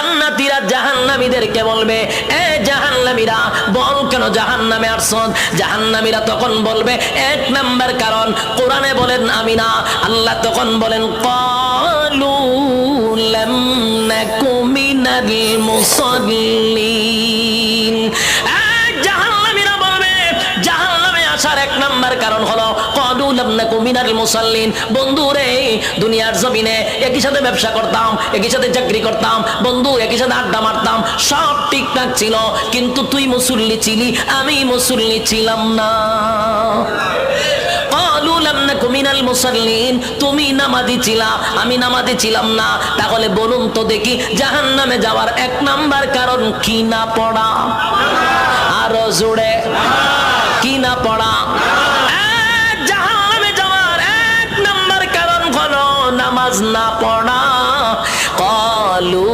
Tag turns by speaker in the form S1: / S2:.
S1: জান্নাতীরা জাহান্নামীদেরকে বলবে, এ জাহান্নামীরা, বল কেন জাহান্নামে আসছস? জাহান্নামীরা তখন বলবে, এক নাম্বার কারণ কোরআনে বলেন আমি না। আল্লাহ তখন বলেন, ক্বালু লাম নাকু মিনাল মুসাল্লিন। জাহান্নামীরা বলবে, জাহান্নামে আসার এক নাম্বার কারণ হলো ক্বালু লাম নাকু মিনাল মুসাল্লিন। বন্ধু রে, দুনিয়ার জমিনে একই সাথে ব্যবসা করতাম, একই সাথে চাকরি করতাম, বন্ধু একই সাথে আড্ডা মারতাম, সব ঠিকঠাক ছিল, কিন্তু তুই মুসল্লি ছিলি, আমি মুসল্লি ছিলাম না। ক্বালু লাম নাকু মিনাল মুসাল্লিন, তুমি নামাজি ছিলা, আমি নামাজি ছিলাম না। তাহলে বলুন তো দেখি, জাহান্নামে যাওয়ার এক নাম্বার কারণ কি না পড়া? আরো জোরে, কি না পড়া? জাহান্নামে যাওয়ার এক নাম্বার কারণ হলো নামাজ না পড়া। ক্বালু